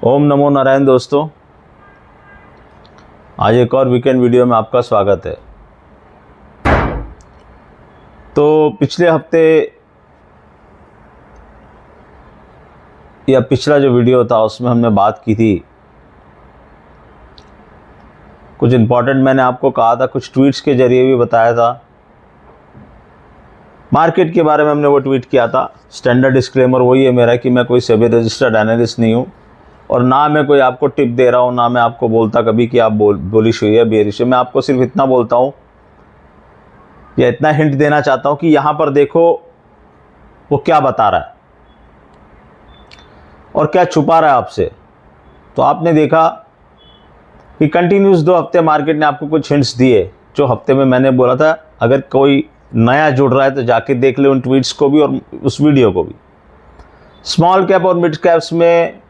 ओम नमो नारायण दोस्तों, आज एक और वीकेंड वीडियो में आपका स्वागत है। तो पिछले हफ्ते या पिछला जो वीडियो था उसमें हमने बात की थी, कुछ इम्पोर्टेंट मैंने आपको कहा था, कुछ ट्वीट्स के जरिए भी बताया था। मार्केट के बारे में हमने वो ट्वीट किया था। स्टैंडर्ड डिस्क्लेमर वही है मेरा कि मैं कोई सेबी रजिस्टर्ड एनालिस्ट नहीं हूँ और ना मैं कोई आपको टिप दे रहा हूँ, ना मैं आपको बोलता कभी कि आप बुलिश हुई है बेरिश है। मैं आपको सिर्फ इतना बोलता हूँ या इतना हिंट देना चाहता हूँ कि यहाँ पर देखो वो क्या बता रहा है और क्या छुपा रहा है आपसे। तो आपने देखा कि कंटिन्यूस 2 हफ्ते मार्केट ने आपको कुछ हिंट्स दिए, जो हफ्ते में मैंने बोला था अगर कोई नया जुड़ रहा है तो जाके देख ले उन ट्वीट्स को भी और उस वीडियो को भी। स्मॉल कैप और मिड कैप्स में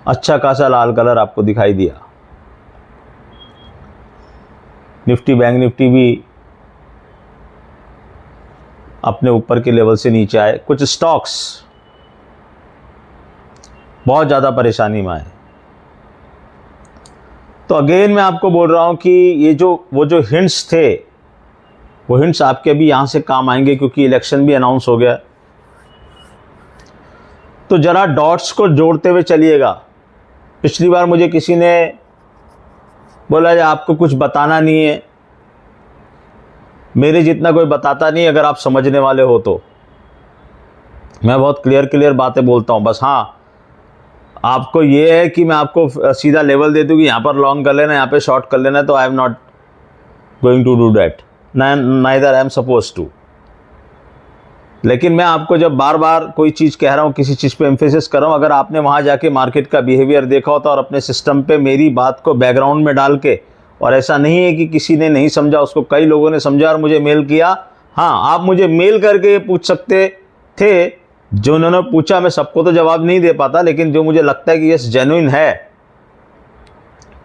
अच्छा खासा लाल कलर आपको दिखाई दिया। निफ्टी बैंक निफ्टी भी अपने ऊपर के लेवल से नीचे आए। कुछ स्टॉक्स बहुत ज़्यादा परेशानी में आए। तो अगेन मैं आपको बोल रहा हूं कि ये वो जो हिंट्स थे, वो हिंट्स आपके भी यहां से काम आएंगे क्योंकि इलेक्शन भी अनाउंस हो गया। तो जरा डॉट्स को जोड़ते हुए चलिएगा। पिछली बार मुझे किसी ने बोला आपको कुछ बताना नहीं है, मेरे जितना कोई बताता नहीं अगर आप समझने वाले हो तो। मैं बहुत क्लियर बातें बोलता हूं। बस हाँ, आपको ये है कि मैं आपको सीधा लेवल दे दूं कि यहाँ पर लॉन्ग कर लेना, यहाँ पे शॉर्ट कर लेना, तो I am not going to do that, neither I am suppose to. लेकिन मैं आपको जब बार बार कोई चीज़ कह रहा हूँ, किसी चीज़ पे एम्फेसिस कर रहा हूँ, अगर आपने वहाँ जाके मार्केट का बिहेवियर देखा होता और अपने सिस्टम पे मेरी बात को बैकग्राउंड में डाल के, और ऐसा नहीं है कि किसी ने नहीं समझा, उसको कई लोगों ने समझा और मुझे मेल किया। हाँ, आप मुझे मेल करके ये पूछ सकते थे, जो उन्होंने पूछा मैं सबको तो जवाब नहीं दे पाता, लेकिन जो मुझे लगता है कि यस जेन्युइन है,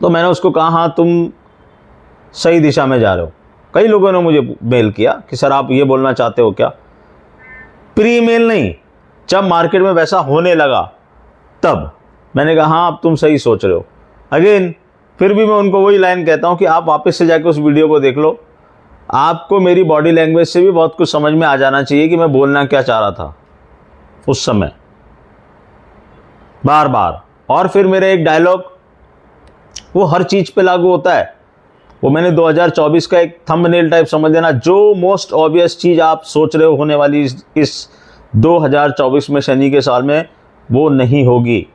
तो मैंने उसको कहा हाँ तुम सही दिशा में जा रहे हो। कई लोगों ने मुझे मेल किया कि सर आप ये बोलना चाहते हो क्या। प्री मेल नहीं, जब मार्केट में वैसा होने लगा तब मैंने कहा हाँ अब तुम सही सोच रहे हो। अगेन फिर भी मैं उनको वही लाइन कहता हूँ कि आप वापस से जाके उस वीडियो को देख लो। आपको मेरी बॉडी लैंग्वेज से भी बहुत कुछ समझ में आ जाना चाहिए कि मैं बोलना क्या चाह रहा था उस समय, बार बार। और फिर मेरा एक डायलॉग वो हर चीज पे लागू होता है। वो मैंने 2024 का एक थंबनेल टाइप समझ लेना। जो मोस्ट ऑब्वियस चीज आप सोच रहे हो होने वाली इस 2024 में, शनि के साल में, वो नहीं होगी।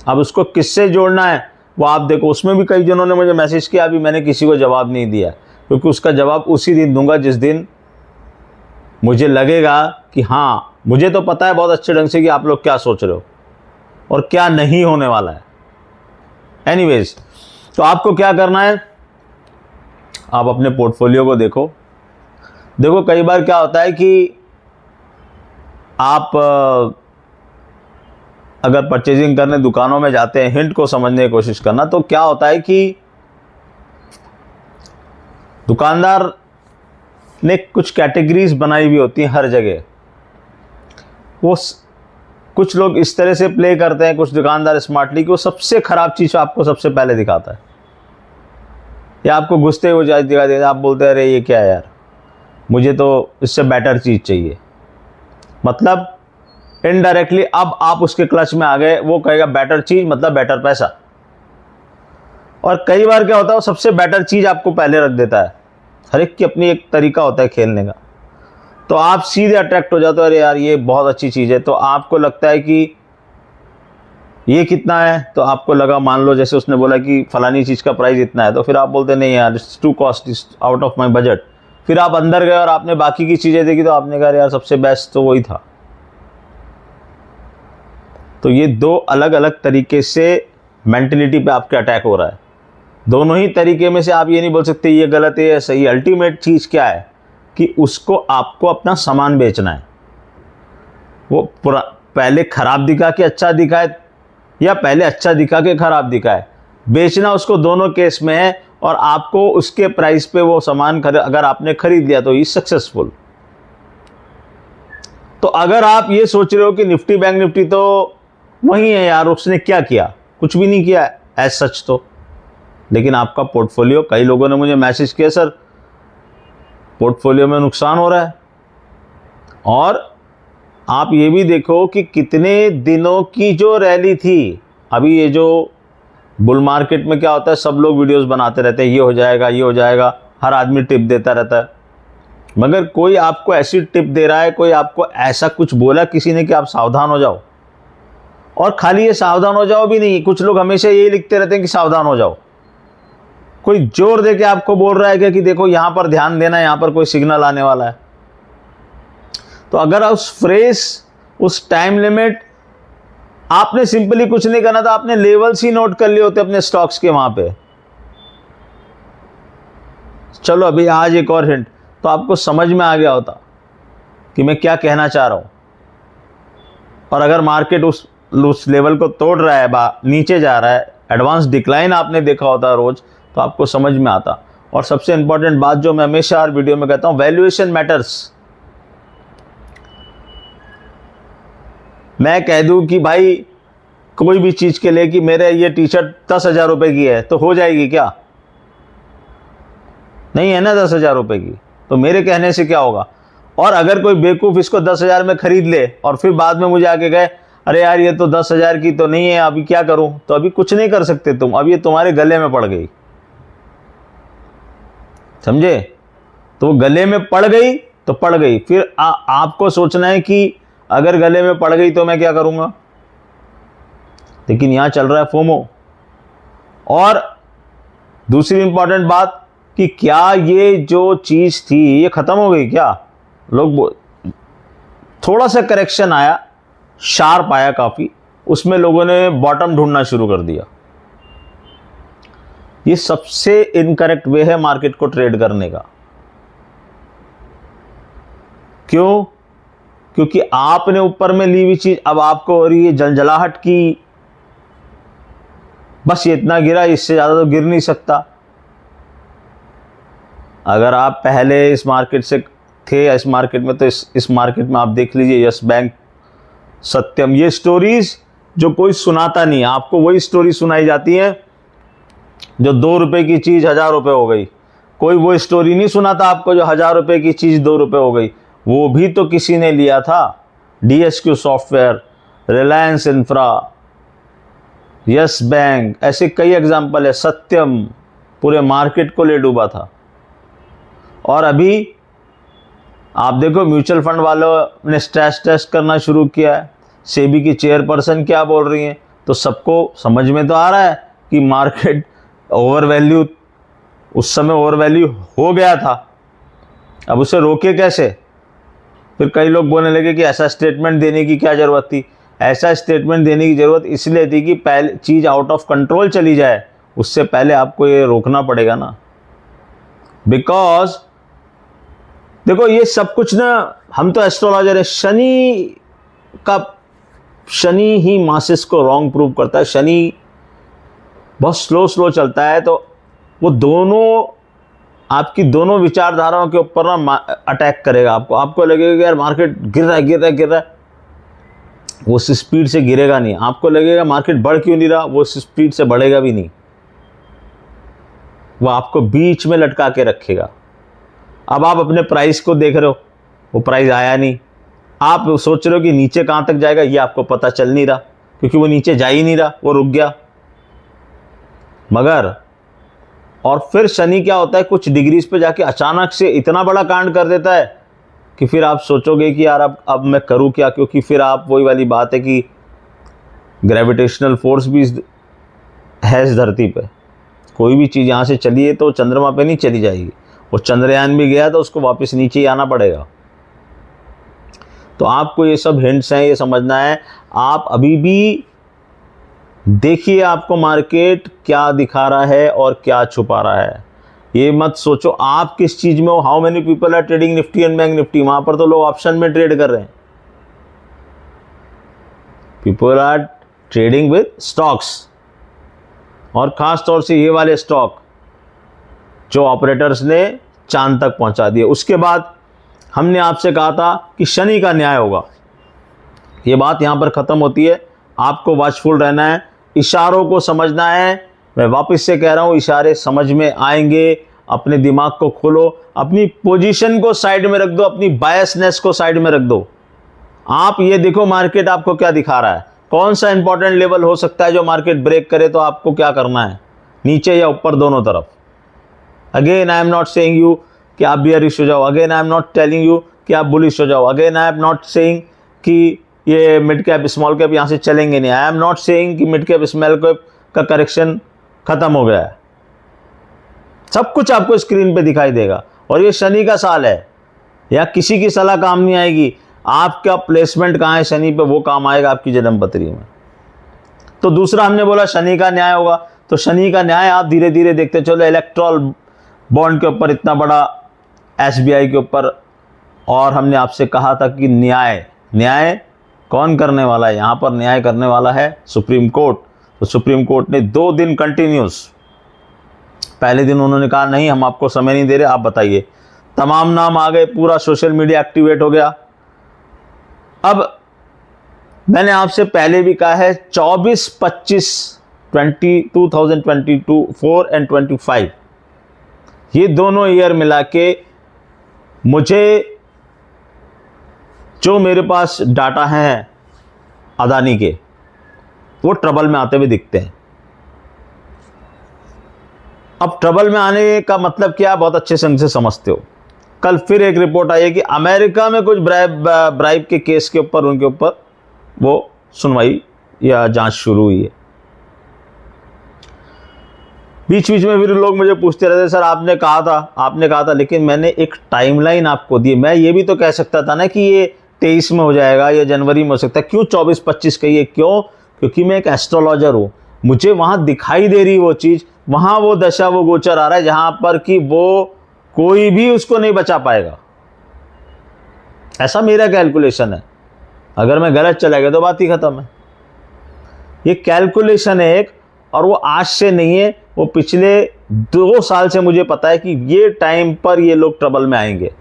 अब उसको किससे जोड़ना है वो आप देखो। उसमें भी कई जनों ने मुझे मैसेज किया, अभी मैंने किसी को जवाब नहीं दिया क्योंकि उसका जवाब उसी दिन दूंगा जिस दिन मुझे लगेगा कि हाँ मुझे तो पता है बहुत अच्छे ढंग से कि आप लोग क्या सोच रहे हो और क्या नहीं होने वाला है। एनीवेज, तो आपको क्या करना है, आप अपने पोर्टफोलियो को देखो। कई बार क्या होता है कि आप अगर परचेजिंग करने दुकानों में जाते हैं, हिंट को समझने की कोशिश करना, तो क्या होता है कि दुकानदार ने कुछ कैटेगरीज बनाई हुई होती हैं हर जगह। वो कुछ लोग इस तरह से प्ले करते हैं, कुछ दुकानदार स्मार्टली, कि वो सबसे खराब चीज़ आपको सबसे पहले दिखाता है या आपको घुसते हुए दिखा देता है। आप बोलते हैं अरे ये क्या है यार, मुझे तो इससे बेटर चीज़ चाहिए। मतलब इनडायरेक्टली अब आप उसके क्लच में आ गए। वो कहेगा बेटर चीज़ मतलब बेटर पैसा। और कई बार क्या होता है वो सबसे बेटर चीज़ आपको पहले रख देता है। हर एक की अपनी एक तरीका होता है खेलने का। तो आप सीधे अट्रैक्ट हो जाते हो, अरे यार ये बहुत अच्छी चीज़ है। तो आपको लगता है कि ये कितना है, तो आपको लगा, मान लो जैसे उसने बोला कि फलानी चीज़ का प्राइस इतना है, तो फिर आप बोलते नहीं यार it's too cost, it's out of my budget. फिर आप अंदर गए और आपने बाकी की चीज़ें देखी तो आपने कहा यार सबसे बेस्ट तो वही था। तो ये 2 अलग अलग तरीके से मेंटलिटी पे आपके अटैक हो रहा है। दोनों ही तरीके में से आप ये नहीं बोल सकते ये गलत है या सही। अल्टीमेट चीज़ क्या है कि उसको आपको अपना सामान बेचना है। वो पहले खराब दिखा के अच्छा दिखाए या पहले अच्छा दिखा के खराब दिखाए, बेचना उसको दोनों केस में है। और आपको उसके प्राइस पे वो सामान अगर आपने खरीद लिया तो ही सक्सेसफुल। तो अगर आप ये सोच रहे हो कि निफ्टी बैंक निफ्टी तो वही है यार, उसने क्या किया, कुछ भी नहीं किया एज सच तो। लेकिन आपका पोर्टफोलियो, कई लोगों ने मुझे मैसेज किया सर पोर्टफोलियो में नुकसान हो रहा है। और आप ये भी देखो कि कितने दिनों की जो रैली थी, अभी ये जो बुल मार्केट में क्या होता है, सब लोग वीडियोस बनाते रहते हैं, ये हो जाएगा ये हो जाएगा, हर आदमी टिप देता रहता है, मगर कोई आपको ऐसी टिप दे रहा है, कोई आपको ऐसा कुछ बोला किसी ने कि आप सावधान हो जाओ। और खाली ये सावधान हो जाओ भी नहीं, कुछ लोग हमेशा यही लिखते रहते हैं कि सावधान हो जाओ। कोई जोर दे के आपको बोल रहा है कि देखो यहां पर ध्यान देना, यहां पर कोई सिग्नल आने वाला है। तो अगर उस फ्रेज, उस टाइम लिमिट, आपने सिंपली कुछ नहीं करना था, आपने लेवल्स ही नोट कर लिए होते अपने स्टॉक्स के वहां पे। चलो अभी आज एक और हिंट, तो आपको समझ में आ गया होता कि मैं क्या कहना चाह रहा हूं। और अगर मार्केट उस लेवल को तोड़ रहा है, नीचे जा रहा है, एडवांस डिक्लाइन आपने देखा होता रोज, तो आपको समझ में आता। और सबसे इंपॉर्टेंट बात जो मैं हमेशा हर वीडियो में कहता हूं, वैल्यूएशन मैटर्स। मैं कह दूं कि भाई कोई भी चीज के लिए कि मेरे ये टी शर्ट 10,000 रुपए की है, तो हो जाएगी क्या? नहीं है ना 10,000 रुपए की, तो मेरे कहने से क्या होगा। और अगर कोई बेवकूफ इसको 10,000 में खरीद ले और फिर बाद में मुझे आके कहे अरे यार ये तो 10,000 की तो नहीं है, अभी क्या करूं, तो अभी कुछ नहीं कर सकते तुम, अब ये तुम्हारे गले में पड़ गई, समझे? तो वो गले में पड़ गई तो पड़ गई, फिर आपको सोचना है कि अगर गले में पड़ गई तो मैं क्या करूंगा। लेकिन यहां चल रहा है फोमो। और दूसरी इंपॉर्टेंट बात कि क्या ये जो चीज थी ये खत्म हो गई क्या? लोग थोड़ा सा करेक्शन आया, शार्प आया काफी, उसमें लोगों ने बॉटम ढूंढना शुरू कर दिया। ये सबसे इनकरेक्ट वे है मार्केट को ट्रेड करने का। क्यों? क्योंकि आपने ऊपर में ली हुई चीज अब आपको हो रही है जलजलाहट की, बस ये इतना गिरा, इससे ज्यादा तो गिर नहीं सकता। अगर आप पहले इस मार्केट से थे, इस मार्केट में, तो इस मार्केट में आप देख लीजिए यस बैंक, सत्यम, ये स्टोरीज जो कोई सुनाता नहीं, आपको वही स्टोरी सुनाई जाती है जो 2 रुपए की चीज 1,000 रुपए हो गई। कोई वो स्टोरी नहीं सुनाता आपको जो 1,000 रुपए की चीज 2 रुपए हो गई, वो भी तो किसी ने लिया था। DSQ software, Reliance infra, yes bank, ऐसे कई एग्जाम्पल है। सत्यम पूरे मार्केट को ले डूबा था। और अभी आप देखो म्यूचुअल फंड वालों ने स्ट्रेस टेस्ट करना शुरू किया है, सेबी की चेयरपर्सन क्या बोल रही हैं, तो सबको समझ में तो आ रहा है कि मार्केट ओवर वैल्यू, उस समय ओवर वैल्यू हो गया था, अब उसे रोके कैसे। फिर कई लोग बोलने लगे कि ऐसा स्टेटमेंट देने की क्या ज़रूरत थी। ऐसा स्टेटमेंट देने की ज़रूरत इसलिए थी कि पहले चीज़ आउट ऑफ कंट्रोल चली जाए, उससे पहले आपको ये रोकना पड़ेगा ना। बिकॉज देखो ये सब कुछ ना, हम तो एस्ट्रोलॉजर है, शनि ही मासेस को रॉन्ग प्रूव करता है। शनि बहुत स्लो चलता है, तो वो दोनों आपकी दोनों विचारधाराओं के ऊपर ना अटैक करेगा। आपको लगेगा कि यार मार्केट गिर रहा है, वो उस स्पीड से गिरेगा नहीं। आपको लगेगा मार्केट बढ़ क्यों नहीं रहा, वो उस स्पीड से बढ़ेगा भी नहीं, वो आपको बीच में लटका के रखेगा। अब आप अपने प्राइस को देख रहे हो, वो प्राइस आया नहीं, आप सोच रहे हो कि नीचे कहां तक जाएगा, ये आपको पता चल नहीं रहा, क्योंकि वो नीचे जा ही नहीं रहा, वो रुक गया। मगर और फिर शनि क्या होता है, कुछ डिग्रीज पे जाके अचानक से इतना बड़ा कांड कर देता है कि फिर आप सोचोगे कि यार अब मैं करूं क्या, क्योंकि फिर आप वही वाली बात है कि ग्रेविटेशनल फोर्स भी है इस धरती पे। कोई भी चीज़ यहाँ से चली है तो चंद्रमा पे नहीं चली जाएगी, वो चंद्रयान भी गया तो उसको वापस नीचे ही आना पड़ेगा। तो आपको ये सब हिंट्स हैं, ये समझना है। आप अभी भी देखिए आपको मार्केट क्या दिखा रहा है और क्या छुपा रहा है। ये मत सोचो आप किस चीज में हो। How many people are trading Nifty and bank Nifty, वहां पर तो लोग ऑप्शन में ट्रेड कर रहे हैं। People are trading with stocks, और खास तौर से ये वाले स्टॉक जो ऑपरेटर्स ने चांद तक पहुंचा दिए। उसके बाद हमने आपसे कहा था कि शनि का न्याय होगा, ये बात यहां पर खत्म होती है। आपको वॉचफुल रहना है, इशारों को समझना है। मैं वापस से कह रहा हूं, इशारे समझ में आएंगे। अपने दिमाग को खोलो, अपनी पोजीशन को साइड में रख दो, अपनी बायसनेस को साइड में रख दो। आप ये देखो मार्केट आपको क्या दिखा रहा है, कौन सा इंपॉर्टेंट लेवल हो सकता है जो मार्केट ब्रेक करे, तो आपको क्या करना है, नीचे या ऊपर, दोनों तरफ। Again I am not saying you कि आप बियरिश हो जाओ, again I am not telling you कि आप बुलिश हो जाओ, again I am not saying कि ये मिड कैप स्मॉल कैप यहाँ से चलेंगे नहीं, आई एम नॉट सेइंग कि मिड कैप स्मॉल कैप का करेक्शन खत्म हो गया है। सब कुछ आपको स्क्रीन पे दिखाई देगा। और ये शनि का साल है, या किसी की सलाह काम नहीं आएगी। आपका प्लेसमेंट कहाँ है शनि पे, वो काम आएगा आपकी जन्मपत्री में। तो दूसरा हमने बोला शनि का न्याय होगा, तो शनि का न्याय आप धीरे धीरे देखते चलो। इलेक्ट्रॉल बॉन्ड के ऊपर इतना बड़ा, SBI के ऊपर, और हमने आपसे कहा था कि न्याय कौन करने वाला है, यहाँ पर न्याय करने वाला है सुप्रीम कोर्ट। तो सुप्रीम कोर्ट ने 2 दिन कंटिन्यूस, पहले दिन उन्होंने कहा नहीं हम आपको समय नहीं दे रहे, आप बताइए, तमाम नाम आ गए, पूरा सोशल मीडिया एक्टिवेट हो गया। अब मैंने आपसे पहले भी कहा है 24, 25, 2022, 4 एंड 25, ये दोनों ईयर मिला के मुझे जो मेरे पास डाटा है अदानी के, वो ट्रबल में आते हुए दिखते हैं। अब ट्रबल में आने का मतलब क्या, बहुत अच्छे ढंग से समझते हो। कल फिर एक रिपोर्ट आई है कि अमेरिका में कुछ ब्राइब के केस के ऊपर, उनके ऊपर वो सुनवाई या जांच शुरू हुई है। बीच बीच में फिर लोग मुझे पूछते रहते सर आपने कहा था, लेकिन मैंने एक टाइमलाइन आपको दी। मैं ये भी तो कह सकता था ना कि ये 23 में हो जाएगा या जनवरी में हो सकता है, क्यों 24-25 कहिए, क्यों? क्योंकि मैं एक एस्ट्रोलॉजर हूँ, मुझे वहाँ दिखाई दे रही वो चीज़, वहाँ वो दशा वो गोचर आ रहा है जहाँ पर कि वो कोई भी उसको नहीं बचा पाएगा। ऐसा मेरा कैलकुलेशन है, अगर मैं गलत चला गया तो बात ही खत्म है। ये कैलकुलेशन है एक, और वो आज से नहीं है, वो पिछले 2 साल से मुझे पता है कि ये टाइम पर ये लोग ट्रबल में आएंगे।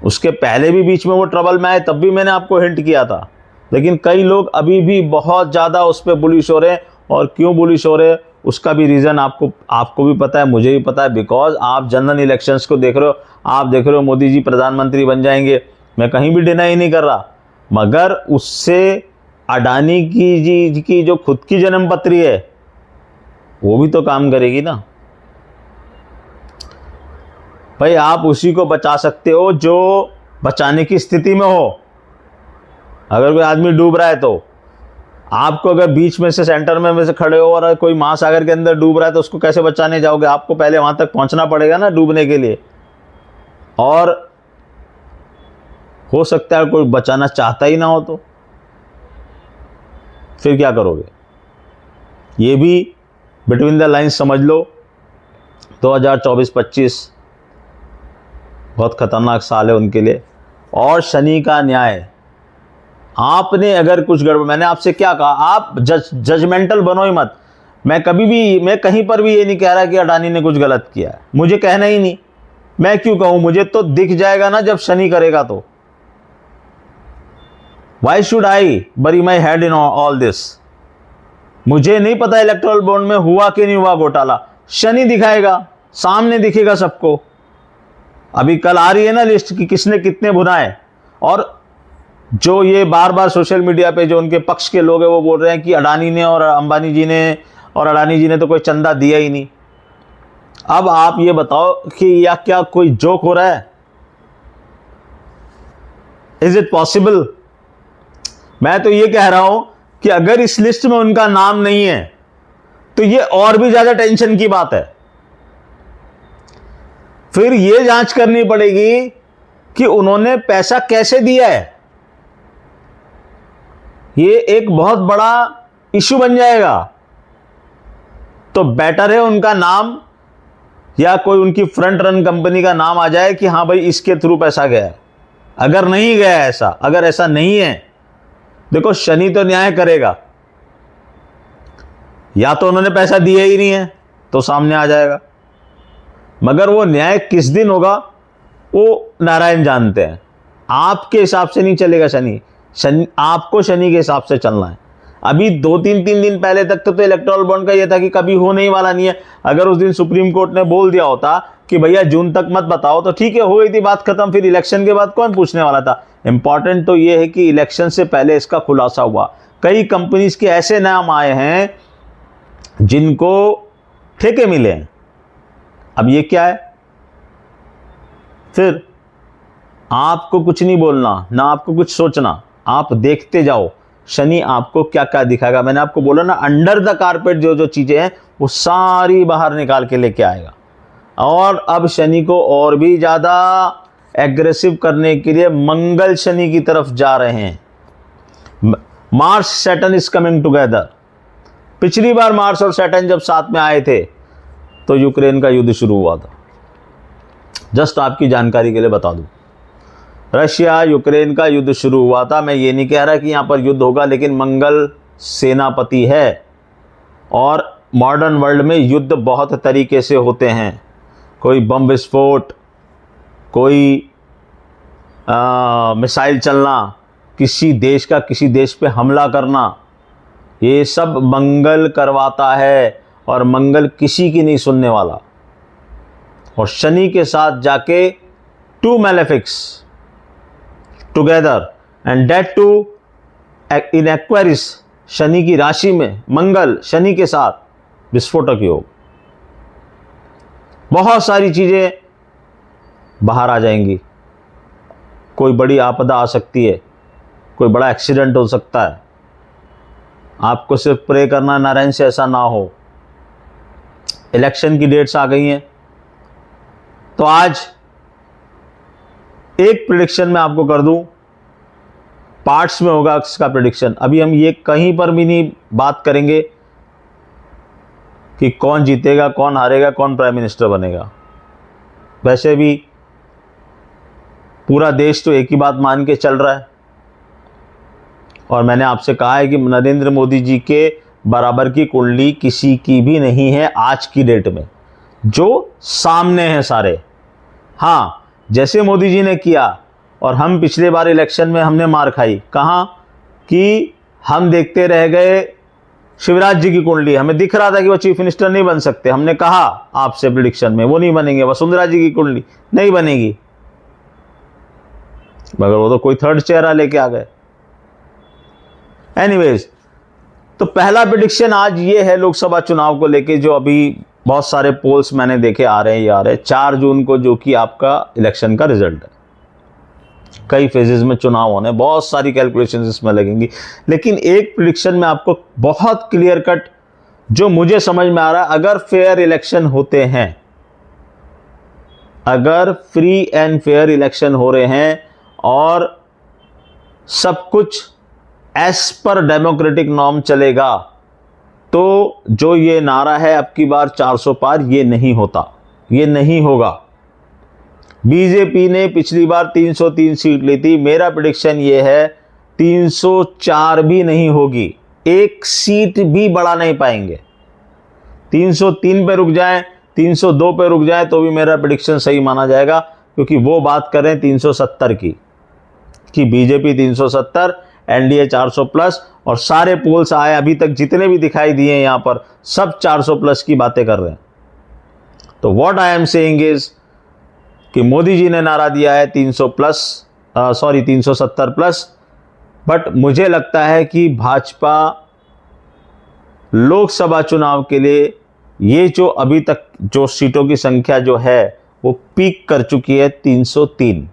उसके पहले भी बीच में वो ट्रबल में आए, तब भी मैंने आपको हिंट किया था। लेकिन कई लोग अभी भी बहुत ज़्यादा उस पर बुलिश हो रहे हैं, और क्यों बुलिश हो रहे हैं उसका भी रीज़न आपको भी पता है, मुझे भी पता है। बिकॉज आप जनरल इलेक्शंस को देख रहे हो, आप देख रहे हो मोदी जी प्रधानमंत्री बन जाएंगे, मैं कहीं भी डिनाई नहीं कर रहा, मगर उससे अडानी की जो खुद की जन्मपत्री है वो भी तो काम करेगी ना भाई। आप उसी को बचा सकते हो जो बचाने की स्थिति में हो। अगर कोई आदमी डूब रहा है तो आपको, अगर बीच में से सेंटर में से खड़े हो और कोई महासागर के अंदर डूब रहा है तो उसको कैसे बचाने जाओगे? आपको पहले वहां तक पहुंचना पड़ेगा ना डूबने के लिए। और हो सकता है कोई बचाना चाहता ही ना हो, तो फिर क्या करोगे? ये भी बिटवीन द लाइन्स समझ लो। 2024-25 बहुत खतरनाक साल है उनके लिए। और शनि का न्याय, आपने अगर कुछ गड़बड़, मैंने आपसे क्या कहा, आप जजमेंटल बनो ही मत। मैं कहीं पर भी ये नहीं कह रहा कि अडानी ने कुछ गलत किया है, मुझे कहना ही नहीं। मैं क्यों कहूं? मुझे तो दिख जाएगा ना जब शनि करेगा तो। वाई शुड आई बरी my head in all this? मुझे नहीं पता इलेक्ट्रल बॉन्ड में हुआ कि नहीं हुआ घोटाला, शनि दिखाएगा, सामने दिखेगा सबको। अभी कल आ रही है ना लिस्ट कि किसने कितने भुनाए। और जो ये बार बार सोशल मीडिया पे जो उनके पक्ष के लोग हैं वो बोल रहे हैं कि अडानी ने और अंबानी जी ने और अडानी जी ने तो कोई चंदा दिया ही नहीं। अब आप ये बताओ कि या क्या कोई जोक हो रहा है? Is it possible? मैं तो ये कह रहा हूं कि अगर इस लिस्ट में उनका नाम नहीं है तो ये और भी ज्यादा टेंशन की बात है। फिर ये जांच करनी पड़ेगी कि उन्होंने पैसा कैसे दिया है। ये एक बहुत बड़ा इश्यू बन जाएगा। तो बेटर है उनका नाम या कोई उनकी फ्रंट रन कंपनी का नाम आ जाए कि हाँ भाई इसके थ्रू पैसा गया है। अगर नहीं गया है ऐसा, अगर ऐसा नहीं है, देखो शनि तो न्याय करेगा, या तो उन्होंने पैसा दिया ही नहीं है तो सामने आ जाएगा, मगर वो न्याय किस दिन होगा वो नारायण जानते हैं। आपके हिसाब से नहीं चलेगा शनि, आपको शनि के हिसाब से चलना है। अभी 2-3 दिन पहले तक तो इलेक्टोरल बॉन्ड का ये था कि कभी हो नहीं वाला नहीं है। अगर उस दिन सुप्रीम कोर्ट ने बोल दिया होता कि भैया जून तक मत बताओ तो ठीक है, हो गई थी बात खत्म, फिर इलेक्शन के बाद कौन पूछने वाला था। इंपॉर्टेंट तो ये है कि इलेक्शन से पहले इसका खुलासा हुआ। कई कंपनीज के ऐसे नाम आए हैं जिनको ठेके मिले हैं। अब ये क्या है? फिर आपको कुछ नहीं बोलना, ना आपको कुछ सोचना, आप देखते जाओ शनि आपको क्या क्या दिखाएगा। मैंने आपको बोला ना, अंडर द कारपेट जो जो चीजें हैं वो सारी बाहर निकाल के लेके आएगा। और अब शनि को और भी ज्यादा एग्रेसिव करने के लिए मंगल शनि की तरफ जा रहे हैं। Mars Saturn is coming together. पिछली बार मार्स और सैटर्न जब साथ में आए थे तो यूक्रेन का युद्ध शुरू हुआ था। जस्ट आपकी जानकारी के लिए बता दूं, रशिया यूक्रेन का युद्ध शुरू हुआ था। मैं ये नहीं कह रहा कि यहां पर युद्ध होगा, लेकिन मंगल सेनापति है और मॉडर्न वर्ल्ड में युद्ध बहुत तरीके से होते हैं। कोई बम विस्फोट, कोई मिसाइल चलना, किसी देश का किसी देश पे हमला करना, ये सब मंगल करवाता है और मंगल किसी की नहीं सुनने वाला। और शनि के साथ जाके 2 malefics together and that too in Aquarius, Shani की राशि में मंगल शनि के साथ विस्फोटक योग। बहुत सारी चीजें बाहर आ जाएंगी। कोई बड़ी आपदा आ सकती है, कोई बड़ा एक्सीडेंट हो सकता है। आपको सिर्फ प्रे करना नारायण से ऐसा ना हो। इलेक्शन की डेट्स आ गई हैं, तो आज एक प्रेडिक्शन मैं आपको कर दूं, पार्ट्स में होगा इसका प्रेडिक्शन। अभी हम ये कहीं पर भी नहीं बात करेंगे कि कौन जीतेगा, कौन हारेगा, कौन प्राइम मिनिस्टर बनेगा। वैसे भी पूरा देश तो एक ही बात मान के चल रहा है और मैंने आपसे कहा है कि नरेंद्र मोदी जी के बराबर की कुंडली किसी की भी नहीं है आज की डेट में, जो सामने हैं सारे। हाँ, जैसे मोदी जी ने किया और हम पिछले बार इलेक्शन में हमने मार खाई, कहाँ कि हम देखते रह गए शिवराज जी की कुंडली। हमें दिख रहा था कि वो चीफ मिनिस्टर नहीं बन सकते। हमने कहा आपसे प्रेडिक्शन में वो नहीं बनेंगे। वसुंधरा जी की कुंडली नहीं बनेगी, मगर वो तो कोई थर्ड चेहरा लेके आ गए। एनीवेज, तो पहला प्रेडिक्शन आज ये है लोकसभा चुनाव को लेके, जो अभी बहुत सारे पोल्स मैंने देखे आ रहे हैं, ये आ रहे हैं 4 जून को, जो कि आपका इलेक्शन का रिजल्ट है। कई फेजेस में चुनाव होने, बहुत सारी कैलकुलेशंस इसमें लगेंगी, लेकिन एक प्रेडिक्शन में आपको बहुत क्लियर कट जो मुझे समझ में आ रहा है, अगर फेयर इलेक्शन होते हैं, अगर फ्री एंड फेयर इलेक्शन हो रहे हैं और सब कुछ एज पर डेमोक्रेटिक नॉर्म चलेगा, तो जो ये नारा है अब की बार 400 पार, ये नहीं होता, ये नहीं होगा। बीजेपी ने पिछली बार 303 सीट ली थी। मेरा प्रेडिक्शन ये है 304 भी नहीं होगी, एक सीट भी बढ़ा नहीं पाएंगे। 303 पे रुक जाएं, 302 पे रुक जाएं तो भी मेरा प्रेडिक्शन सही माना जाएगा, क्योंकि वो बात कर रहे हैं 370 की, कि बीजेपी 370, एनडीए 400 प्लस, और सारे पोल्स आए अभी तक जितने भी दिखाई दिए यहां पर, सब 400 प्लस की बातें कर रहे हैं। तो what I am saying is कि मोदी जी ने नारा दिया है 370 प्लस, बट मुझे लगता है कि भाजपा लोकसभा चुनाव के लिए ये जो अभी तक जो सीटों की संख्या जो है वो पीक कर चुकी है 303।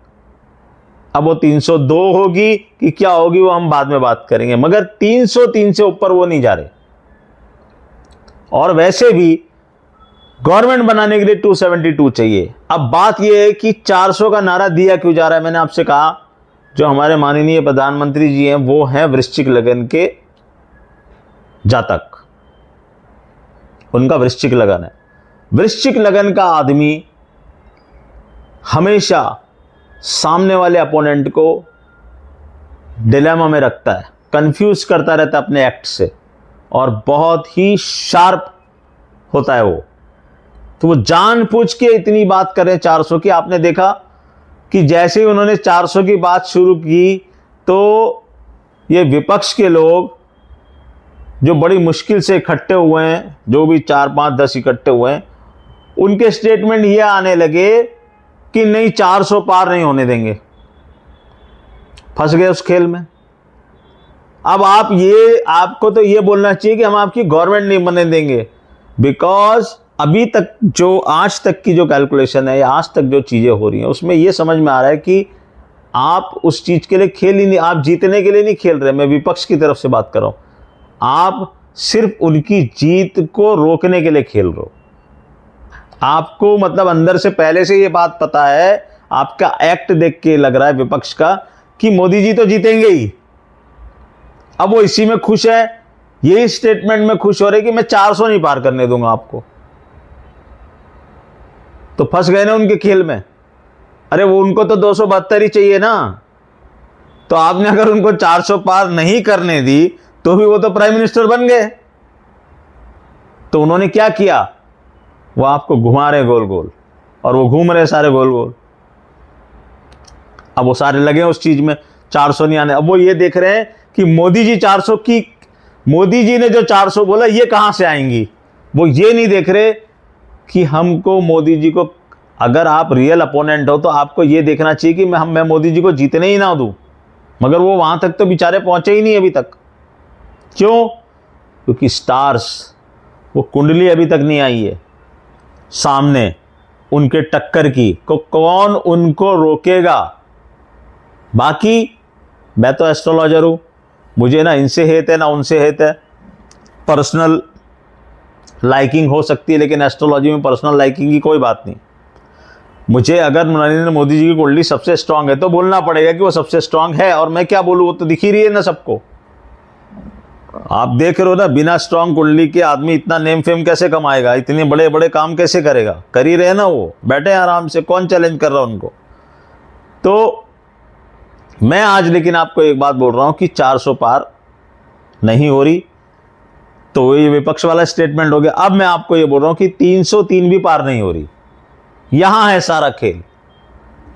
अब वो 302 होगी कि क्या होगी वो हम बाद में बात करेंगे, मगर 303 से ऊपर वो नहीं जा रहे। और वैसे भी गवर्नमेंट बनाने के लिए 272 चाहिए। अब बात यह है कि 400 का नारा दिया क्यों जा रहा है। मैंने आपसे कहा, जो हमारे माननीय प्रधानमंत्री जी हैं वो हैं वृश्चिक लगन के जातक, उनका वृश्चिक लगन है। वृश्चिक लगन का आदमी हमेशा सामने वाले अपोनेंट को डिलेमा में रखता है, कंफ्यूज करता रहता है अपने एक्ट से, और बहुत ही शार्प होता है वो। तो वो जानबूझ के इतनी बात कर रहे हैं 400 की। आपने देखा कि जैसे ही उन्होंने 400 की बात शुरू की तो ये विपक्ष के लोग जो बड़ी मुश्किल से इकट्ठे हुए हैं, जो भी 4, 5, 10 इकट्ठे हुए हैं, उनके स्टेटमेंट ये आने लगे कि नहीं 400 पार नहीं होने देंगे। फंस गए उस खेल में। अब आपको तो ये बोलना चाहिए कि हम आपकी गवर्नमेंट नहीं बनने देंगे, बिकॉज अभी तक जो आज तक की जो कैलकुलेशन है या आज तक जो चीजें हो रही हैं उसमें ये समझ में आ रहा है कि आप उस चीज के लिए खेल ही नहीं, आप जीतने के लिए नहीं खेल रहे। मैं विपक्ष की तरफ से बात कर रहा हूं, आप सिर्फ उनकी जीत को रोकने के लिए खेल रहे हो। आपको मतलब अंदर से पहले से ये बात पता है, आपका एक्ट देख के लग रहा है विपक्ष का कि मोदी जी तो जीतेंगे ही। अब वो इसी में खुश है, यही स्टेटमेंट में खुश हो रहे कि मैं 400 नहीं पार करने दूंगा आपको। तो फंस गए ना उनके खेल में। अरे वो उनको तो 272 ही चाहिए ना, तो आपने अगर उनको 400 पार नहीं करने दी तो भी वो तो प्राइम मिनिस्टर बन गए। तो उन्होंने क्या किया, वो आपको घुमा रहे गोल गोल, और वो घूम रहे सारे गोल गोल। अब वो सारे लगे उस चीज में 400 नहीं आने। अब वो ये देख रहे हैं कि मोदी जी ने जो 400 बोला ये कहां से आएंगी। वो ये नहीं देख रहे कि हमको मोदी जी को, अगर आप रियल अपोनेंट हो तो आपको ये देखना चाहिए कि मैं मोदी जी को जीतने ही ना दूं। मगर वो वहां तक तो बेचारे पहुंचे ही नहीं अभी तक। क्यों? क्योंकि स्टार्स, वो कुंडली अभी तक नहीं आई है सामने उनके टक्कर की, को कौन उनको रोकेगा। बाकी मैं तो एस्ट्रोलॉजर हूं, मुझे ना इनसे हेत है ना उनसे हेत है। पर्सनल लाइकिंग हो सकती है, लेकिन एस्ट्रोलॉजी में पर्सनल लाइकिंग की कोई बात नहीं। मुझे अगर नरेंद्र मोदी जी की कुंडली सबसे स्ट्रांग है तो बोलना पड़ेगा कि वो सबसे स्ट्रांग है, और मैं क्या बोलूं, वो तो दिख ही रही है ना सबको। आप देख रहे हो ना, बिना स्ट्रांग कुंडली के आदमी इतना नेम फेम कैसे कमाएगा, इतने बड़े बड़े काम कैसे करेगा। कर ही रहे ना, वो बैठे आराम से, कौन चैलेंज कर रहा उनको। तो मैं आज लेकिन आपको एक बात बोल रहा हूं कि 400 पार नहीं हो रही, तो ये विपक्ष वाला स्टेटमेंट हो गया। अब मैं आपको ये बोल रहा हूं कि 303 भी पार नहीं हो रही। यहां है सारा खेल।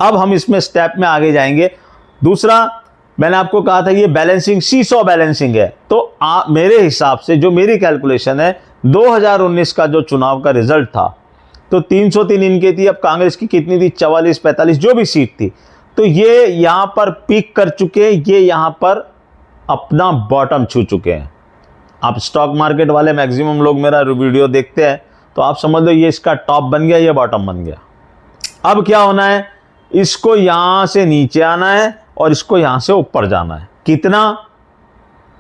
अब हम इसमें स्टेप में आगे जाएंगे। दूसरा, मैंने आपको कहा था ये बैलेंसिंग, सीसॉ बैलेंसिंग है। तो मेरे हिसाब से जो मेरी कैलकुलेशन है, 2019 का जो चुनाव का रिजल्ट था तो 303 इनके थी। अब कांग्रेस की कितनी थी, 44, 45 जो भी सीट थी। तो ये यहां पर पीक कर चुके हैं, ये यहां पर अपना बॉटम छू चुके हैं। आप स्टॉक मार्केट वाले मैक्सिमम लोग मेरा वीडियो देखते हैं, तो आप समझ लो ये इसका टॉप बन गया, ये बॉटम बन गया। अब क्या होना है, इसको यहां से नीचे आना है और इसको यहां से ऊपर जाना है। कितना,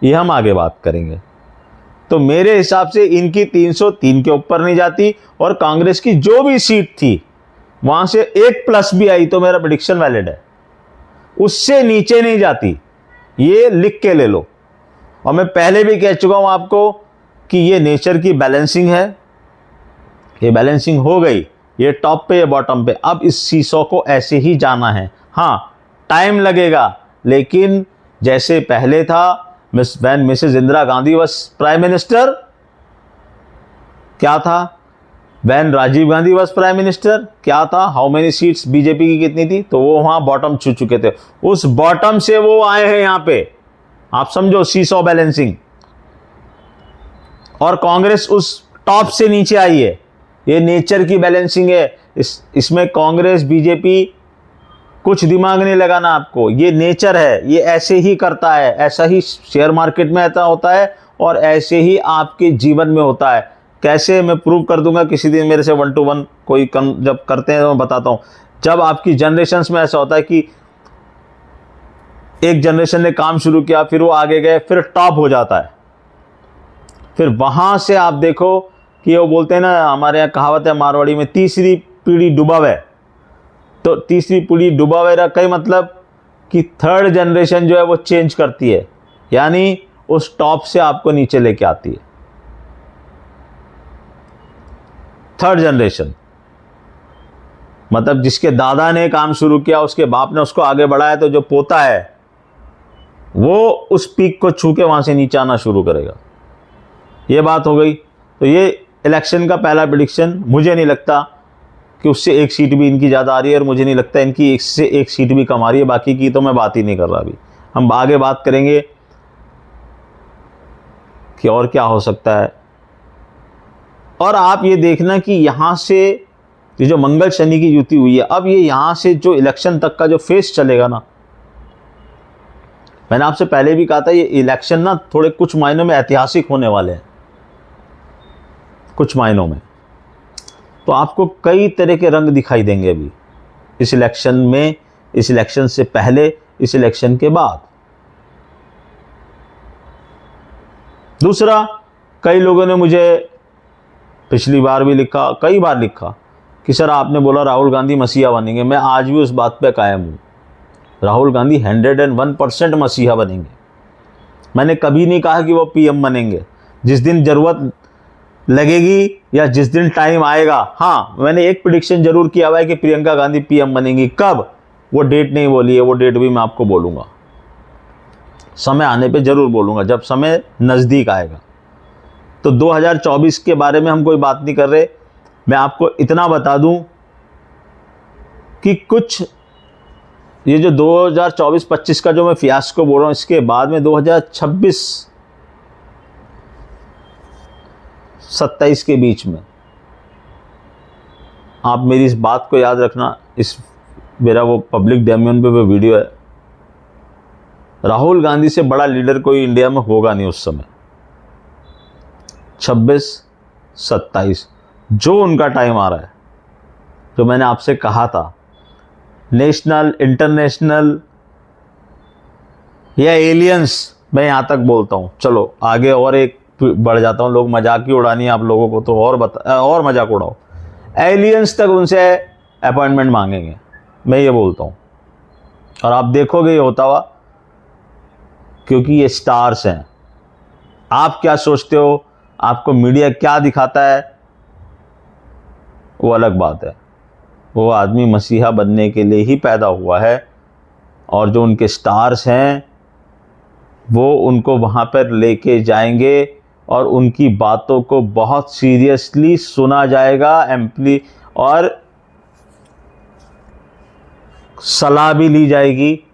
ये हम आगे बात करेंगे। तो मेरे हिसाब से इनकी 303 के ऊपर नहीं जाती, और कांग्रेस की जो भी सीट थी वहां से एक प्लस भी आई तो मेरा प्रेडिक्शन वैलिड है, उससे नीचे नहीं जाती। ये लिख के ले लो। और मैं पहले भी कह चुका हूं आपको कि ये नेचर की बैलेंसिंग है, ये बैलेंसिंग हो गई, ये टॉप पे, ये बॉटम पे। अब इस सीसॉ को ऐसे ही जाना है। हाँ, टाइम लगेगा, लेकिन जैसे पहले था, when Mrs Indira Gandhi was prime minister, क्या था, when Rajiv Gandhi was prime minister, क्या था, हाउ मेनी सीट्स बीजेपी की कितनी थी, तो वो वहां बॉटम छू चुके थे। उस बॉटम से वो आए हैं यहां पे। आप समझो सीसॉ बैलेंसिंग। और कांग्रेस उस टॉप से नीचे आई है। ये नेचर की बैलेंसिंग है। इसमें कांग्रेस, बीजेपी, कुछ दिमाग नहीं लगाना आपको, ये नेचर है, ये ऐसे ही करता है। ऐसा ही शेयर मार्केट में ऐसा होता है, और ऐसे ही आपके जीवन में होता है। कैसे, मैं प्रूव कर दूंगा किसी दिन मेरे से 1 to 1 कोई जब करते हैं तो मैं बताता हूं। जब आपकी जनरेशन्स में ऐसा होता है कि एक जनरेशन ने काम शुरू किया, फिर वो आगे गए, फिर टॉप हो जाता है, फिर वहां से आप देखो कि वो बोलते हैं ना, हमारे यहाँ कहावत है मारवाड़ी में, तीसरी पीढ़ी डुबावे। तो तीसरी पीढ़ी डुबावे का कई मतलब कि थर्ड जनरेशन जो है वो चेंज करती है, यानी उस टॉप से आपको नीचे लेके आती है। थर्ड जनरेशन मतलब जिसके दादा ने काम शुरू किया, उसके बाप ने उसको आगे बढ़ाया, तो जो पोता है वो उस पीक को छू के वहां से नीचे आना शुरू करेगा। ये बात हो गई। तो ये इलेक्शन का पहला प्रेडिक्शन। मुझे नहीं लगता कि उससे एक सीट भी इनकी ज़्यादा आ रही है, और मुझे नहीं लगता इनकी एक से एक सीट भी कम आ रही है। बाकी की तो मैं बात ही नहीं कर रहा। अभी हम आगे बात करेंगे कि और क्या हो सकता है। और आप ये देखना कि यहाँ से ये जो मंगल शनि की युति हुई है, अब ये यहाँ से जो इलेक्शन तक का जो फेस चलेगा ना, मैंने आपसे पहले भी कहा था, ये इलेक्शन ना थोड़े कुछ मायनों में ऐतिहासिक होने वाले हैं, कुछ मायनों में। तो आपको कई तरह के रंग दिखाई देंगे अभी इस इलेक्शन में, इस इलेक्शन से पहले, इस इलेक्शन के बाद। दूसरा, कई लोगों ने मुझे पिछली बार भी लिखा, कई बार लिखा कि सर आपने बोला राहुल गांधी मसीहा बनेंगे। मैं आज भी उस बात पे कायम हूँ, राहुल गांधी 101% मसीहा बनेंगे। मैंने कभी नहीं कहा कि वो पीएम बनेंगे। जिस दिन जरूरत लगेगी या जिस दिन टाइम आएगा, हाँ मैंने एक प्रेडिक्शन जरूर किया हुआ है कि प्रियंका गांधी पीएम बनेंगी। कब, वो डेट नहीं बोली है, वो डेट भी मैं आपको बोलूँगा, समय आने पे जरूर बोलूँगा, जब समय नज़दीक आएगा। तो 2024 के बारे में हम कोई बात नहीं कर रहे। मैं आपको इतना बता दूं कि कुछ ये जो 2024-25 का जो मैं फियास्को बोल रहा हूं, इसके बाद में 2026-27 के बीच में, आप मेरी इस बात को याद रखना, इस मेरा वो पब्लिक डोमेन पे वो वीडियो है, राहुल गांधी से बड़ा लीडर कोई इंडिया में होगा नहीं उस समय। 26-27 जो उनका टाइम आ रहा है, जो मैंने आपसे कहा था, नेशनल, इंटरनेशनल या एलियंस, मैं यहाँ तक बोलता हूँ। चलो आगे और एक बढ़ जाता हूँ, लोग मजाक ही उड़ानी है आप लोगों को, तो और मजाक उड़ाओ। एलियंस तक उनसे अपॉइंटमेंट मांगेंगे, मैं ये बोलता हूँ। और आप देखोगे ये होता हुआ, क्योंकि ये स्टार्स हैं। आप क्या सोचते हो, आपको मीडिया क्या दिखाता है, वो अलग बात है। वो आदमी मसीहा बनने के लिए ही पैदा हुआ है, और जो उनके स्टार्स हैं वो उनको वहाँ पर लेके जाएंगे और उनकी बातों को बहुत सीरियसली सुना जाएगा, और सलाह भी ली जाएगी।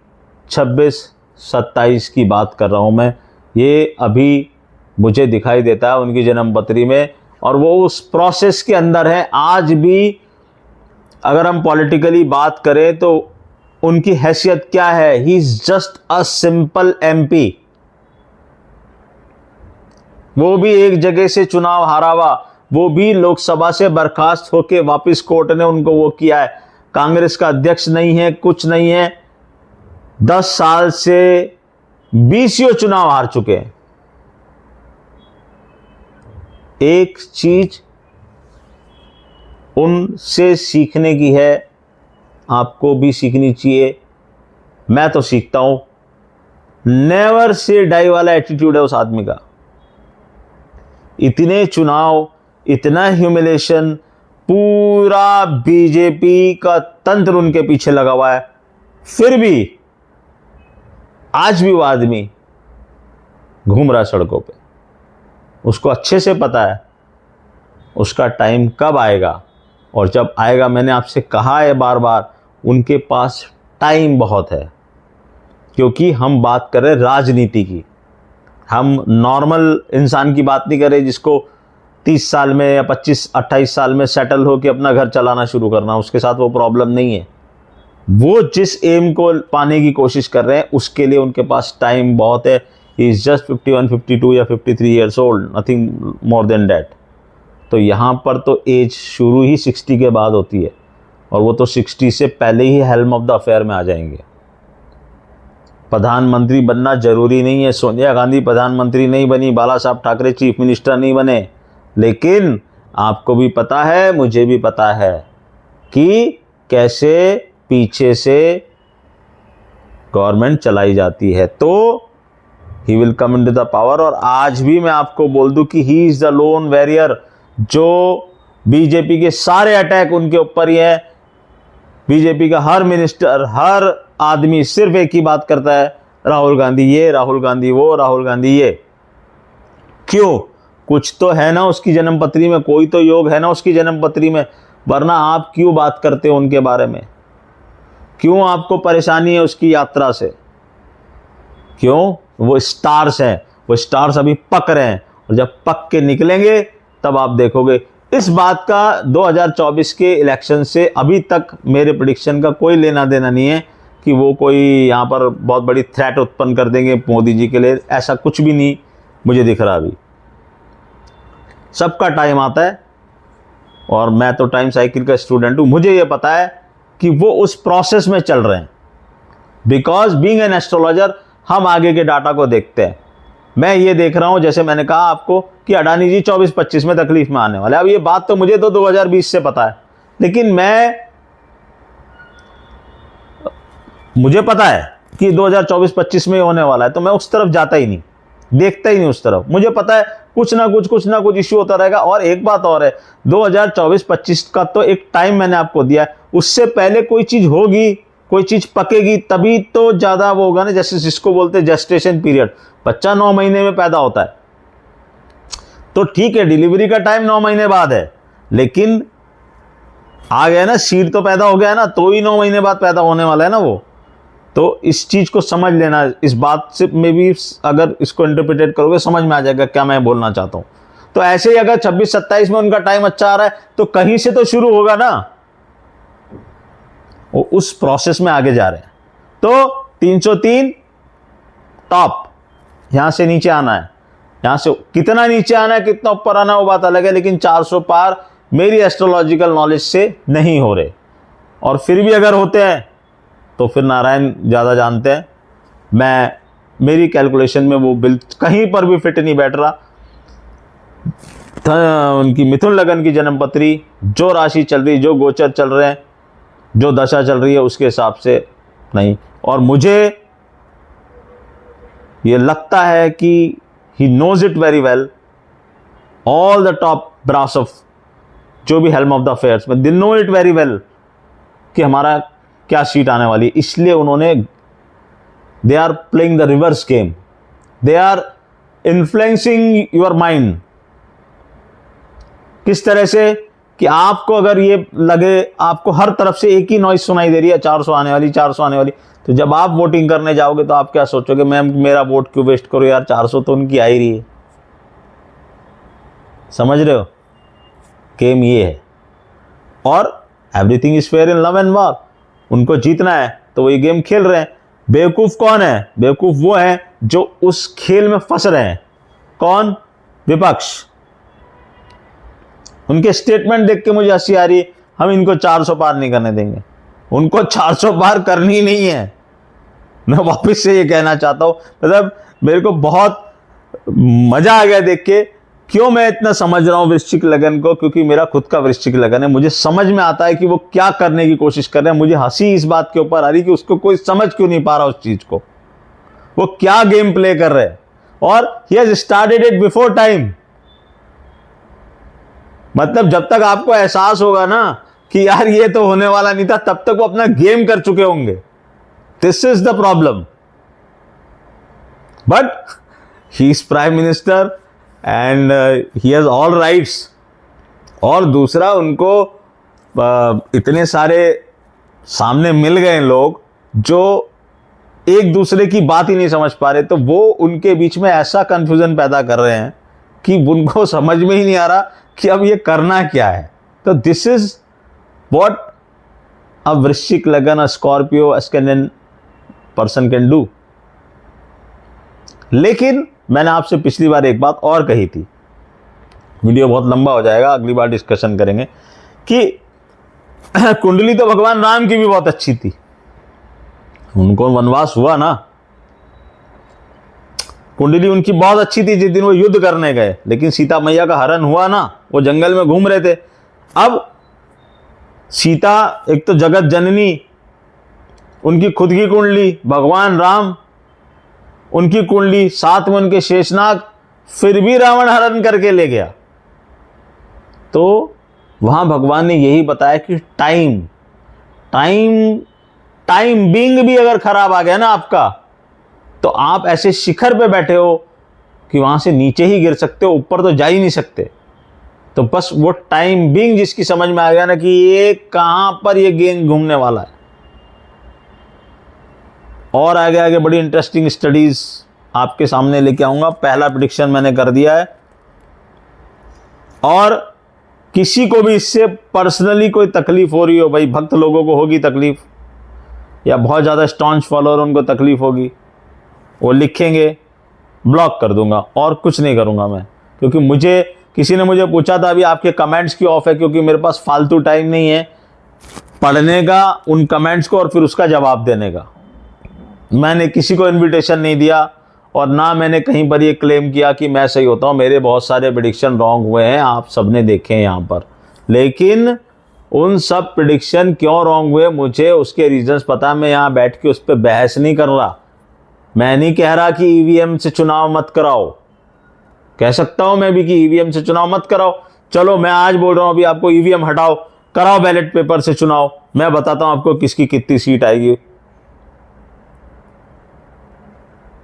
26-27 की बात कर रहा हूँ मैं, ये अभी मुझे दिखाई देता है उनकी जन्मपत्री में, और वो उस प्रोसेस के अंदर है। आज भी अगर हम पॉलिटिकली बात करें तो उनकी हैसियत क्या है, he is just a simple MP. वो भी एक जगह से चुनाव हारा हुआ, वो भी लोकसभा से बर्खास्त होके वापस कोर्ट ने उनको वो किया है। कांग्रेस का अध्यक्ष नहीं है, कुछ नहीं है। 10 साल से 20 चुनाव हार चुके हैं। एक चीज उनसे सीखने की है, आपको भी सीखनी चाहिए, मैं तो सीखता हूं। नेवर से डाई वाला एटीट्यूड है उस आदमी का। इतने चुनाव, इतना ह्यूमिलेशन, पूरा बीजेपी का तंत्र उनके पीछे लगा हुआ है, फिर भी आज भी वो आदमी घूम रहा है सड़कों पे। उसको अच्छे से पता है उसका टाइम कब आएगा, और जब आएगा, मैंने आपसे कहा है बार बार, उनके पास टाइम बहुत है। क्योंकि हम बात कर रहे हैं राजनीति की, हम नॉर्मल इंसान की बात नहीं कर रहे जिसको 30 साल में या 25-28 साल में सेटल होकर अपना घर चलाना शुरू करना, उसके साथ वो प्रॉब्लम नहीं है। वो जिस एम को पाने की कोशिश कर रहे हैं उसके लिए उनके पास टाइम बहुत है। ही इज जस्ट 51, 52 या 53 years old, nothing more than that. तो यहाँ पर तो एज शुरू ही 60 के बाद होती है, और वो तो 60 से पहले ही हेल्म ऑफ द अफेयर में आ जाएंगे। प्रधानमंत्री बनना जरूरी नहीं है। सोनिया गांधी प्रधानमंत्री नहीं बनी, बाला साहब ठाकरे चीफ मिनिस्टर नहीं बने, लेकिन आपको भी पता है, मुझे भी पता है कि कैसे पीछे से गवर्नमेंट चलाई जाती है। तो he will come into the power. और आज भी मैं आपको बोल दूं कि he is the loan warrior, जो बीजेपी के सारे अटैक उनके ऊपर ही है। बीजेपी का हर मिनिस्टर, हर आदमी सिर्फ एक ही बात करता है, राहुल गांधी ये, राहुल गांधी वो, राहुल गांधी ये। क्यों? कुछ तो है ना उसकी जन्मपत्री में, कोई तो योग है ना उसकी जन्मपत्री में, वरना आप क्यों बात करते हो उनके बारे में? क्यों आपको परेशानी है उसकी यात्रा से? क्यों? वो स्टार्स हैं, वो स्टार्स अभी पक रहे हैं, और जब पक के निकलेंगे तब आप देखोगे। इस बात का 2024 के इलेक्शन से अभी तक मेरे प्रेडिक्शन का कोई लेना देना नहीं है कि वो कोई यहाँ पर बहुत बड़ी थ्रेट उत्पन्न कर देंगे मोदी जी के लिए, ऐसा कुछ भी नहीं मुझे दिख रहा अभी। सबका टाइम आता है और मैं तो टाइम साइकिल का स्टूडेंट हूँ, मुझे ये पता है कि वो उस प्रोसेस में चल रहे हैं। बिकॉज बीइंग एन एस्ट्रोलॉजर हम आगे के डाटा को देखते हैं। मैं ये देख रहा हूं, जैसे मैंने कहा आपको कि अडानी जी 24-25 में तकलीफ में आने वाले। अब ये बात तो मुझे तो 2020 से पता है, लेकिन मुझे पता है कि 2024-25 में होने वाला है, तो मैं उस तरफ जाता ही नहीं, देखता ही नहीं उस तरफ। मुझे पता है कुछ ना कुछ इश्यू होता रहेगा। और एक बात और है, 2024-25 का तो एक टाइम मैंने आपको दिया है, उससे पहले कोई चीज होगी, कोई चीज पकेगी तभी तो ज्यादा वो होगा ना। जैसे जिसको बोलते हैं जेस्टेशन पीरियड, बच्चा 9 महीने में पैदा होता है, तो ठीक है डिलीवरी का टाइम 9 महीने बाद है, लेकिन आ गया ना, सीड तो पैदा हो गया ना, तो ही 9 महीने बाद पैदा होने वाला है ना वो। तो इस चीज को समझ लेना, इस बात से में भी अगर इसको इंटरप्रिटेट करोगे समझ में आ जाएगा क्या मैं बोलना चाहता हूं। तो ऐसे ही अगर 26-27 में उनका टाइम अच्छा आ रहा है तो कहीं से तो शुरू होगा ना, वो उस प्रोसेस में आगे जा रहे हैं। तो 303 टॉप, यहां से नीचे आना है, यहां से कितना नीचे आना है कितना ऊपर आना है वो बात अलग है, लेकिन 400 पार मेरी एस्ट्रोलॉजिकल नॉलेज से नहीं हो रहे। और फिर भी अगर होते हैं तो फिर नारायण ज्यादा जानते हैं। मेरी कैलकुलेशन में वो बिल कहीं पर भी फिट नहीं बैठ रहा। उनकी मिथुन लगन की जन्मपत्री, जो राशि चल रही, जो गोचर चल रहे हैं, जो दशा चल रही है उसके हिसाब से नहीं। और मुझे ये लगता है कि he knows it very well, all the top brass of जो भी हेल्म ऑफ द अफेयर्स में, they know it very well कि हमारा क्या सीट आने वाली है। इसलिए उन्होंने, they are playing the reverse game, they are influencing your mind. किस तरह से कि आपको अगर ये लगे, आपको हर तरफ से एक ही नॉइज सुनाई दे रही है, 400 आने वाली, 400 आने वाली, तो जब आप वोटिंग करने जाओगे तो आप क्या सोचोगे, मैं मेरा वोट क्यों वेस्ट करूं यार, 400 तो उनकी आ ही रही है। समझ रहे हो, गेम ये है। और everything is fair in love and war, उनको जीतना है तो वो ये गेम खेल रहे हैं। बेवकूफ कौन है? बेवकूफ वो है जो उस खेल में फंस रहे हैं। कौन? विपक्ष। उनके स्टेटमेंट देख के मुझे हंसी आ रही है, हम इनको 400 पार नहीं करने देंगे। उनको 400 पार करनी नहीं है। मैं वापस से ये कहना चाहता हूं, मतलब मेरे को बहुत मजा आ गया देख के। क्यों मैं इतना समझ रहा हूं वृश्चिक लगन को? क्योंकि मेरा खुद का वृश्चिक लगन है। मुझे समझ में आता है कि वो क्या करने की कोशिश कर रहे हैं। मुझे हंसी इस बात के ऊपर आ रही कि उसको कोई समझ क्यों नहीं पा रहा उस चीज को, वो क्या गेम प्ले कर रहे हैं। और he has started it before time. मतलब जब तक आपको एहसास होगा ना कि यार ये तो होने वाला नहीं था, तब तक वो अपना गेम कर चुके होंगे। This is the problem. But he is prime minister and he has all rights. और दूसरा, उनको इतने सारे सामने मिल गए लोग जो एक दूसरे की बात ही नहीं समझ पा रहे, तो वो उनके बीच में ऐसा कंफ्यूजन पैदा कर रहे हैं कि उनको समझ में ही नहीं आ रहा कि अब ये करना क्या है। तो दिस इज व्हाट अ वृश्चिक लगन, a Scorpio ascendant person can do. लेकिन मैंने आपसे पिछली बार एक बात और कही थी, वीडियो बहुत लंबा हो जाएगा, अगली बार डिस्कशन करेंगे, कि कुंडली तो भगवान राम की भी बहुत अच्छी थी। उनको वनवास हुआ ना, कुंडली उनकी बहुत अच्छी थी जिस दिन वो युद्ध करने गए, लेकिन सीता मैया का हरण हुआ ना, वो जंगल में घूम रहे थे। अब सीता एक तो जगत जननी, उनकी खुद की कुंडली, भगवान राम उनकी कुंडली, साथ में उनके शेषनाग, फिर भी रावण हरण करके ले गया। तो वहां भगवान ने यही बताया कि टाइम बीइंग भी अगर खराब आ गया ना आपका, तो आप ऐसे शिखर पे बैठे हो कि वहां से नीचे ही गिर सकते हो, ऊपर तो जा ही नहीं सकते। तो बस वो टाइम बीइंग जिसकी समझ में आ गया ना कि ये कहां पर ये गेंद घूमने वाला है। और आगे आगे बड़ी इंटरेस्टिंग स्टडीज आपके सामने लेके आऊंगा। पहला प्रेडिक्शन मैंने कर दिया है, और किसी को भी इससे पर्सनली कोई तकलीफ हो रही हो, भाई भक्त लोगों को होगी तकलीफ, या बहुत ज़्यादा स्टॉन्च फॉलोअर उनको तकलीफ होगी, वो लिखेंगे, ब्लॉक कर दूंगा और कुछ नहीं करूंगा मैं। क्योंकि मुझे किसी ने मुझे पूछा था अभी आपके कमेंट्स क्यों ऑफ है, क्योंकि मेरे पास फालतू टाइम नहीं है पढ़ने का उन कमेंट्स को और फिर उसका जवाब देने का। मैंने किसी को इनविटेशन नहीं दिया और ना मैंने कहीं पर ये क्लेम किया कि मैं सही होता हूँ। मेरे बहुत सारे प्रेडिक्शन रॉन्ग हुए हैं, आप सबने देखे हैं यहाँ पर, लेकिन उन सब प्रेडिक्शन क्यों रॉन्ग हुए मुझे उसके रीजंस पता है। मैं यहाँ बैठ के उस पर बहस नहीं कर रहा। मैं नहीं कह रहा कि ईवीएम से चुनाव मत कराओ, कह सकता हूं मैं भी कि ईवीएम से चुनाव मत कराओ। चलो मैं आज बोल रहा हूं अभी आपको ईवीएम हटाओ, कराओ बैलेट पेपर से चुनाव, मैं बताता हूं आपको किसकी कितनी सीट आएगी।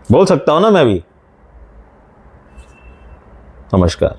बोल सकता हूं ना मैं भी। नमस्कार।